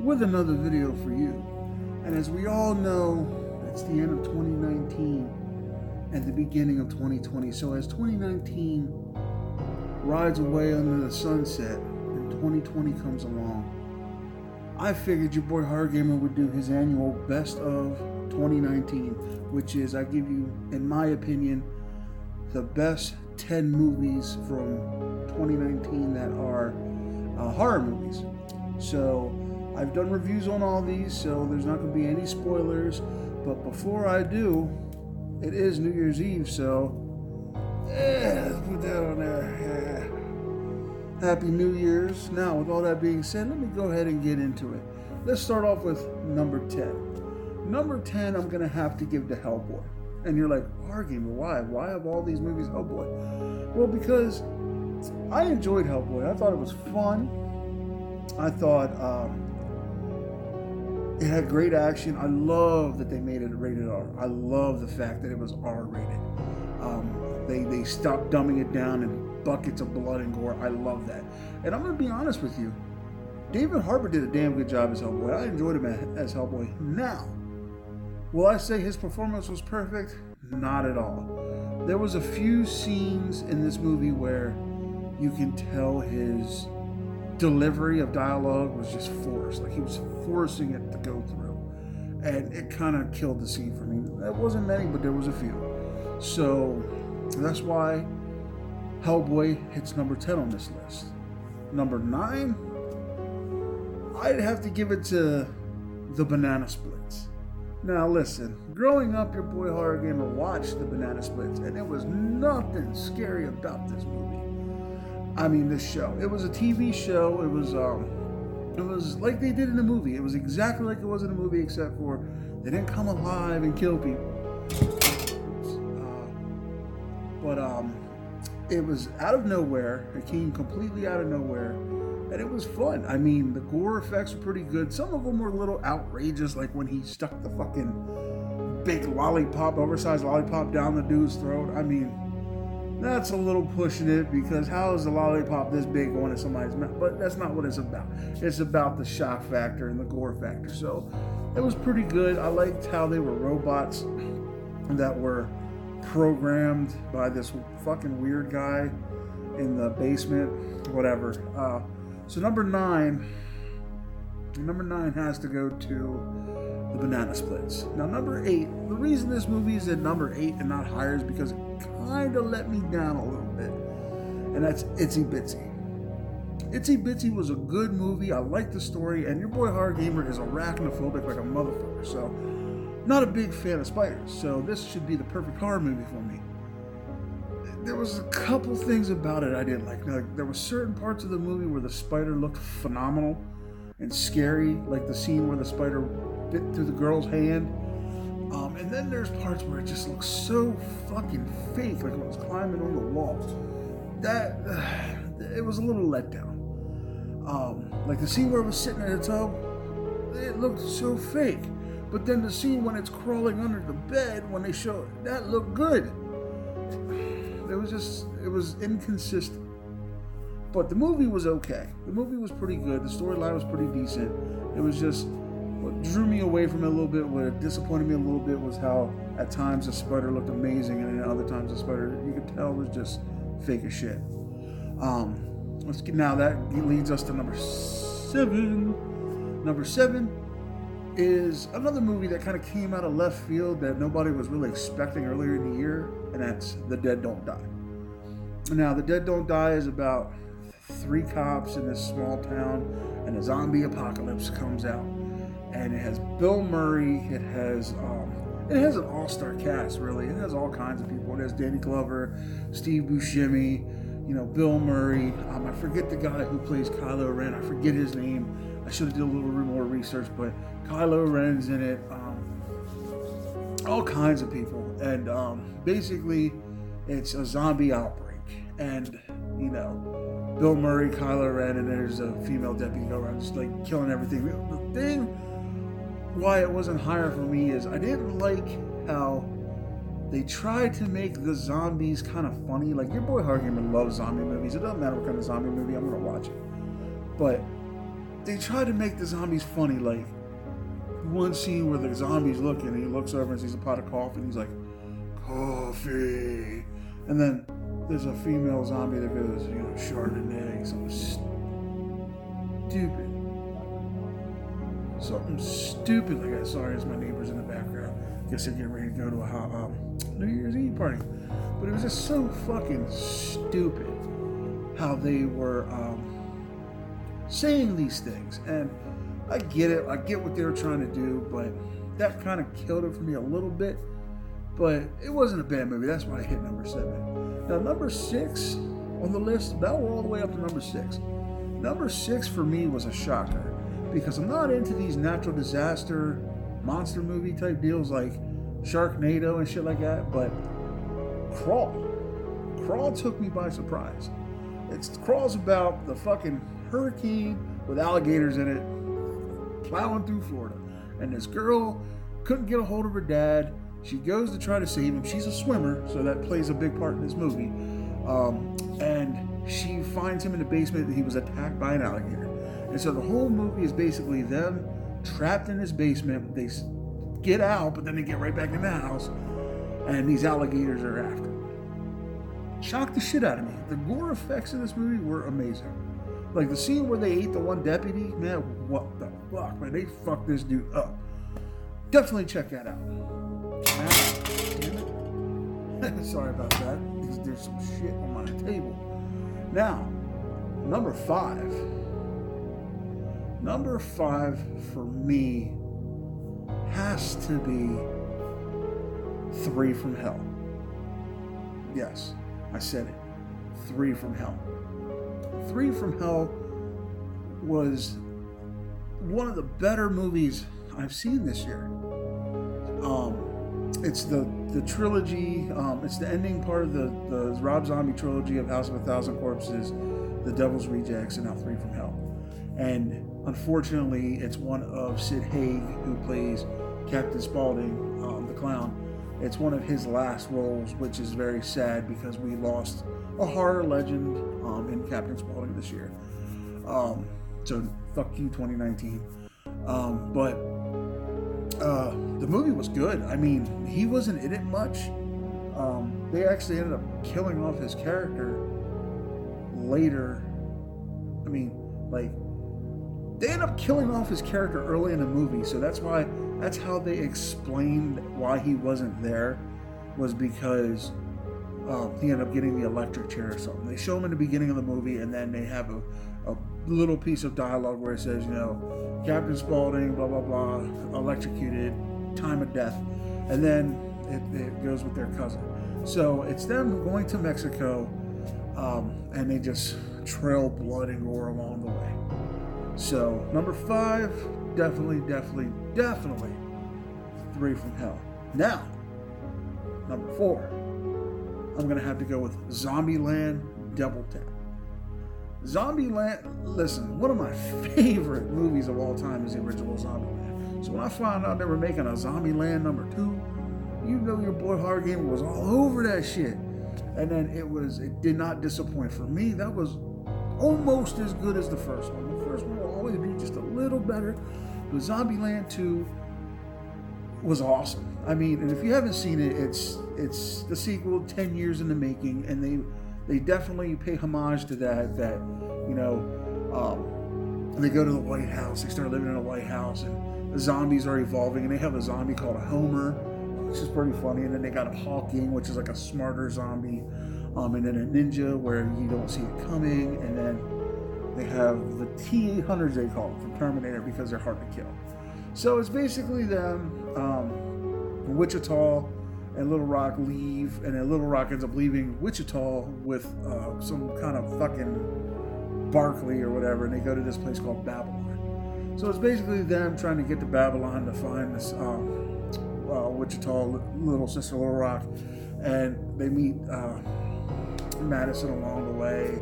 with another video for you. And as we all know, it's the end of 2019 and the beginning of 2020. So as 2019 rides away under the sunset and 2020 comes along, I figured your boy Horror Gamer would do his annual best of 2019, which is, I give you, in my opinion, the best 10 movies from 2019 that are horror movies. So I've done reviews on all these, so there's not going to be any spoilers. But before I do, it is New Year's Eve, so let's put that on there. Happy New Year's. Now, with all that being said, let me go ahead and get into it. Let's start off with number 10. Number 10, I'm going to have to give to Hellboy. And you're like, Horror Gamer, why? Why of all these movies, Hellboy? Well, because I enjoyed Hellboy. I thought it was fun. I thought it had great action. I love that they made it rated R. I love the fact that it was R-rated. They stopped dumbing it down in buckets of blood and gore. I love that. And I'm going to be honest with you. David Harbour did a damn good job as Hellboy. I enjoyed him as Hellboy. Now, will I say his performance was perfect? Not at all. There was a few scenes in this movie where you can tell his delivery of dialogue was just forced. Like he was forcing it to go through. And it kind of killed the scene for me. There wasn't many, but there was a few. So that's why Hellboy hits number 10 on this list. Number 9, I'd have to give it to the Banana Splits. Now listen, growing up, your boy Horror Gamer watched the Banana Splits, and there was nothing scary about this movie. I mean, this show. It was a TV show. It was like they did in the movie. It was exactly like it was in the movie, except for they didn't come alive and kill people. But it was out of nowhere. It came completely out of nowhere. And it was fun. I mean, the gore effects were pretty good. Some of them were a little outrageous, like when he stuck the fucking big lollipop, oversized lollipop down the dude's throat. I mean, that's a little pushing it, because how is a lollipop this big going in somebody's mouth? But that's not what it's about. It's about the shock factor and the gore factor. So it was pretty good. I liked how they were robots that were programmed by this fucking weird guy in the basement, whatever. So number 9 has to go to the Banana Splits. Now number 8, the reason this movie is at number 8 and not higher is because it kind of let me down a little bit, and that's Itsy Bitsy. Itsy Bitsy was a good movie. I liked the story, and your boy Horror Gamer is arachnophobic like a motherfucker, so not a big fan of spiders, so this should be the perfect horror movie for me. There was a couple things about it I didn't like. Now, there were certain parts of the movie where the spider looked phenomenal and scary, like the scene where the spider bit through the girl's hand. And then there's parts where it just looks so fucking fake, like it was climbing on the wall. That it was a little let down. Like the scene where it was sitting in a tub, it looked so fake. But then the scene when it's crawling under the bed, when they show it, that looked good. It was inconsistent. But the movie was okay. The movie was pretty good. The storyline was pretty decent. It was just, what drew me away from it a little bit, what disappointed me a little bit, was how at times the spider looked amazing, and then other times the spider, you could tell, was just fake as shit. Now that leads us to number 7. Number 7 is another movie that kind of came out of left field that nobody was really expecting earlier in the year, and that's The Dead Don't Die. Now, The Dead Don't Die is about 3 cops in this small town, and a zombie apocalypse comes out, and it has Bill Murray. It has an all-star cast, really. It has all kinds of people. It has Danny Glover, Steve Buscemi, Bill Murray. I forget the guy who plays Kylo Ren. I forget his name. I should have did a little bit more research, but Kylo Ren's in it. All kinds of people, and basically, it's a zombie outbreak. And Bill Murray, Kylo Ren, and there's a female deputy go around just like killing everything. The thing why it wasn't higher for me is I didn't like how they tried to make the zombies kind of funny. Like, your boy Horror Gamer loves zombie movies. It doesn't matter what kind of zombie movie, I'm gonna watch it. But they tried to make the zombies funny. Like one scene where the zombie's looking, and he looks over and sees a pot of coffee, and he's like, "Coffee," and then there's a female zombie that goes, Chardonnay, something stupid. Something stupid like that. Sorry, it's my neighbors in the background. Guess they're getting ready to go to a New Year's Eve party. But it was just so fucking stupid how they were saying these things. And I get it. I get what they were trying to do, but that kind of killed it for me a little bit. But it wasn't a bad movie. That's why I hit number 7. Now, number 6 on the list, now we're all the way up to number 6. Number 6 for me was a shocker, because I'm not into these natural disaster monster movie type deals like Sharknado and shit like that, but Crawl took me by surprise. Crawl's about the fucking hurricane with alligators in it plowing through Florida, and this girl couldn't get a hold of her dad. She goes to try to save him. She's a swimmer, so that plays a big part in this movie. And she finds him in the basement, and he was attacked by an alligator. And so the whole movie is basically them trapped in this basement. They get out, but then they get right back in the house, and these alligators are after them. Shocked the shit out of me. The gore effects in this movie were amazing. Like the scene where they ate the one deputy, man, what the fuck, man? They fucked this dude up. Definitely check that out. Sorry about that, because there's some shit on my table. Now, number 5. Number 5 for me has to be 3 from Hell. Yes, I said it. 3 from Hell. 3 from Hell was one of the better movies I've seen this year. It's the trilogy. It's the ending part of the Rob Zombie trilogy of House of a Thousand Corpses, The Devil's Rejects, and now 3 from Hell. And unfortunately, it's one of Sid Haig, who plays Captain Spaulding, the clown. It's one of his last roles, which is very sad because we lost a horror legend in Captain Spaulding this year. So fuck you, 2019. But the movie was good. I mean, he wasn't in it much. They actually ended up killing off his character later. I mean, like, they ended up killing off his character early in the movie, so that's how they explained why he wasn't there, was because he ended up getting the electric chair or something. They show him in the beginning of the movie, and then they have a little piece of dialogue where it says, Captain Spaulding, blah, blah, blah, electrocuted, time of death. And then it goes with their cousin. So it's them going to Mexico, and they just trail blood and gore along the way. So number 5, definitely 3 from Hell. Now, number 4, I'm going to have to go with Zombieland Double Tap. Zombieland, listen, one of my favorite movies of all time is the original Zombieland. So when I found out they were making a Zombieland number 2, your boy Hard Gamer was all over that shit. And then it did not disappoint. For me, that was almost as good as the first one. The first one will always be just a little better. But Zombieland 2 was awesome. I mean, and if you haven't seen it, it's the sequel 10 years in the making, and they definitely pay homage to that they go to the White House, they start living in a White House, and the zombies are evolving, and they have a zombie called a Homer, which is pretty funny, and then they got a Hawking, which is like a smarter zombie, and then a Ninja, where you don't see it coming, and then they have the T-800s, they call them, from Terminator, because they're hard to kill. So it's basically them, Wichita and Little Rock leave, and then Little Rock ends up leaving Wichita with some kind of fucking Barkley or whatever, and they go to this place called Babylon. So it's basically them trying to get to Babylon to find this Wichita little sister Little Rock, and they meet Madison along the way.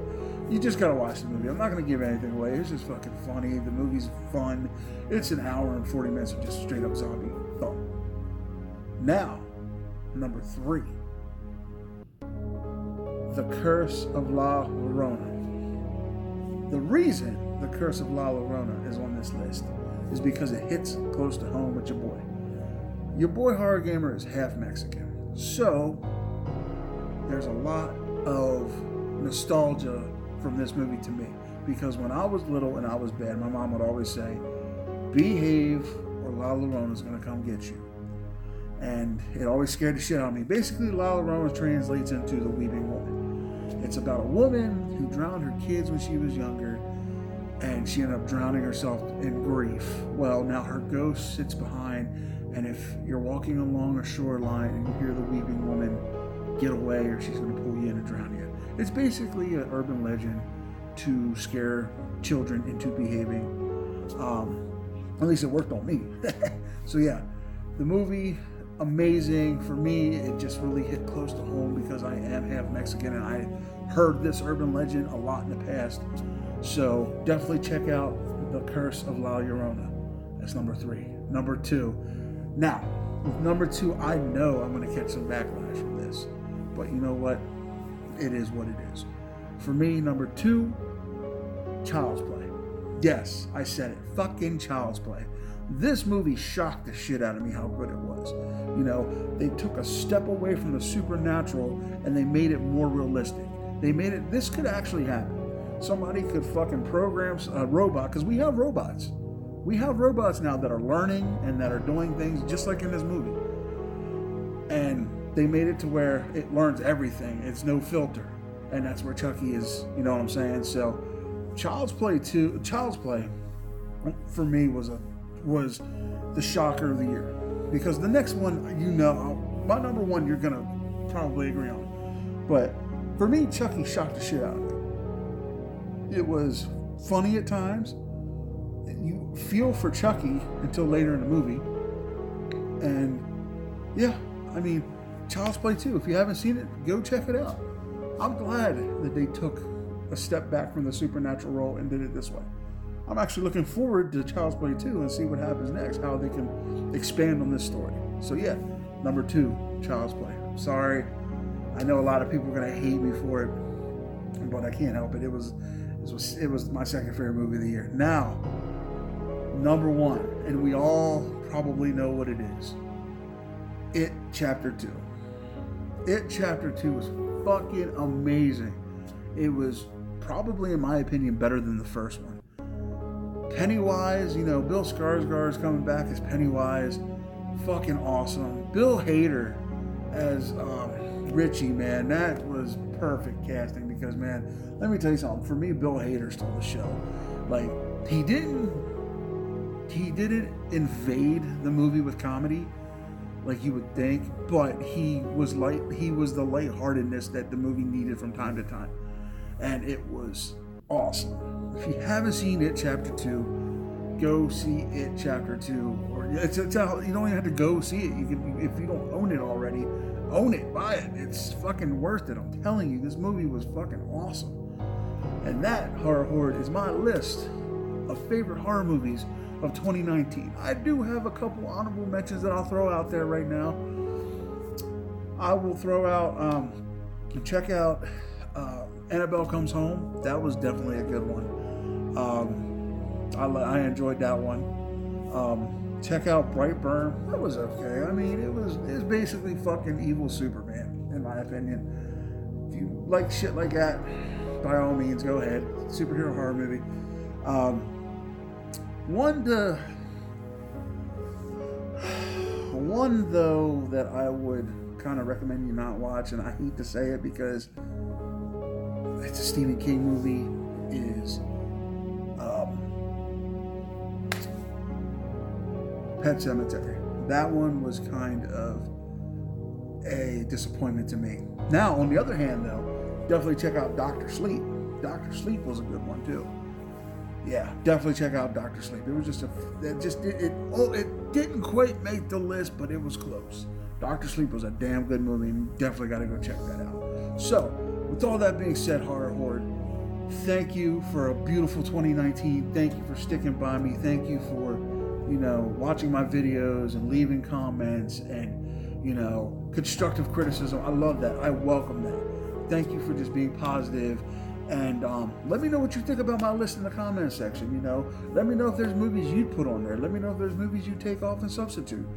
You just gotta watch the movie. I'm not gonna give anything away. It's just fucking funny. The movie's fun. It's an hour and 40 minutes of just straight up zombie thought. Now, number 3, The Curse of La Llorona. The reason The Curse of La Llorona is on this list is because it hits close to home with your boy. Your boy Horror Gamer is half Mexican. So, there's a lot of nostalgia from this movie to me. Because when I was little and I was bad, my mom would always say, behave or La Llorona's going to come get you. And it always scared the shit out of me. Basically, La Llorona translates into the weeping woman. It's about a woman who drowned her kids when she was younger, and she ended up drowning herself in grief. Well, now her ghost sits behind, and if you're walking along a shoreline and you hear the weeping woman, get away or she's going to pull you in and drown you. It's basically an urban legend to scare children into behaving. At least it worked on me. So yeah, the movie, amazing. For me, it just really hit close to home because I am half Mexican and I heard this urban legend a lot in the past. So definitely check out The Curse of La Llorona. That's number 3. Number 2. Now, with number 2, I know I'm going to catch some backlash from this. But you know what? It is what it is. For me, number 2, Child's Play. Yes, I said it. Fucking Child's Play. This movie shocked the shit out of me how good it was. You know, they took a step away from the supernatural and they made it more realistic. They made it, this could actually happen. Somebody could fucking program a robot, because we have robots. We have robots now that are learning and that are doing things just like in this movie. And they made it to where it learns everything. It's no filter. And that's where Chucky is, you know what I'm saying? So Child's Play for me was the shocker of the year. Because the next one, you know, my number 1 you're gonna probably agree on. But for me, Chucky shocked the shit out of me. It was funny at times. You feel for Chucky until later in the movie. And yeah, I mean, Child's Play 2, if you haven't seen it, go check it out. I'm glad that they took a step back from the supernatural role and did it this way. I'm actually looking forward to Child's Play 2 and see what happens next, how they can expand on this story. So yeah, number 2, Child's Play. I'm sorry. I know a lot of people are going to hate me for it, but I can't help it. It was my second favorite movie of the year. Now, number 1, and we all probably know what it is. It Chapter 2. It Chapter 2 was fucking amazing. It was probably, in my opinion, better than the first one. Pennywise, you know, Bill Skarsgård's coming back as Pennywise. Fucking awesome. Bill Hader as Richie, man, that was perfect casting because, man, let me tell you something. For me, Bill Hader stole the show. Like, he didn't invade the movie with comedy like you would think, but he was the lightheartedness that the movie needed from time to time. And it was awesome. If you haven't seen It Chapter 2, go see It Chapter 2. Or you don't even have to go see it. You can, if you don't own it already, own it, buy it. It's fucking worth it. I'm telling you, this movie was fucking awesome. And that, Horror Horde, is my list of favorite horror movies of 2019. I do have a couple honorable mentions that I'll throw out there right now. I will throw out, check out Annabelle Comes Home. That was definitely a good one. I enjoyed that one. Check out Brightburn. That was okay. I mean, it was basically fucking evil Superman, in my opinion. If you like shit like that, by all means, go ahead. Superhero horror movie. One though that I would kind of recommend you not watch, and I hate to say it because it's a Stephen King movie, is Pet Sematary. That one was kind of a disappointment to me. Now, on the other hand, though, definitely check out Dr. Sleep. Dr. Sleep was a good one too. Yeah, definitely check out Dr. Sleep. It was it didn't quite make the list, but it was close. Dr. Sleep was a damn good movie, and you definitely got to go check that out. So, with all that being said, Horror Horde, thank you for a beautiful 2019. Thank you for sticking by me. Thank you for, watching my videos and leaving comments and, constructive criticism. I love that. I welcome that. Thank you for just being positive And let me know what you think about my list in the comment section. You know, let me know if there's movies you'd put on there. Let me know if there's movies you take off and substitute.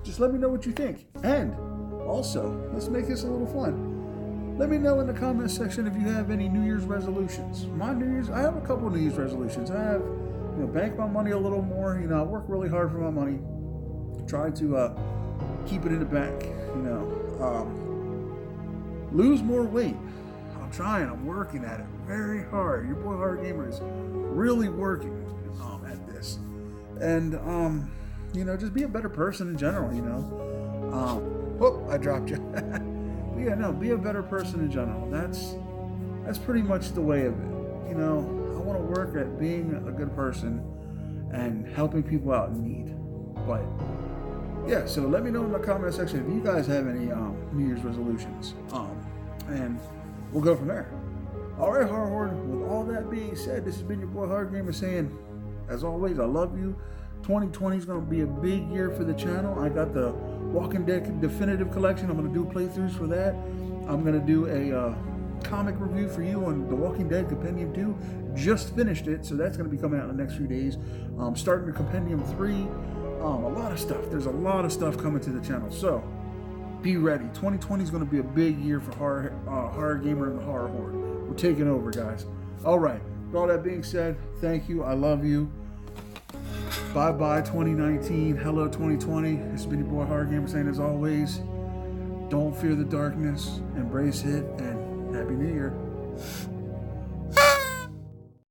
Just let me know what you think. And also, let's make this a little fun. Let me know in the comment section if you have any New Year's resolutions. I have a couple of New Year's resolutions. I have, bank my money a little more. I work really hard for my money. Try to keep it in the bank. Lose more weight. I'm trying. I'm working at it very hard. Your boy Hard Gamer is really working at this. And just be a better person in general. I dropped you. Be a better person in general. That's pretty much the way of it. I want to work at being a good person and helping people out in need. But yeah, so let me know in the comment section if you guys have any New Year's resolutions. And we'll go from there. All right, Horror Horde, with all that being said, this has been your boy Hard Gamer saying, as always, I love you. 2020 is going to be a big year for the channel. I got the Walking Dead Definitive Collection. I'm going to do playthroughs for that. I'm going to do a comic review for you on The Walking Dead Compendium 2. Just finished it, so that's going to be coming out in the next few days. Starting the Compendium 3. A lot of stuff. There's a lot of stuff coming to the channel, so be ready. 2020 is going to be a big year for Horror Gamer and the Horror Horde. We're taking over, guys. All right. With all that being said, thank you. I love you. Bye-bye 2019. Hello 2020. This has been your boy Hard Gamer saying, as always, don't fear the darkness, embrace it, and Happy New Year.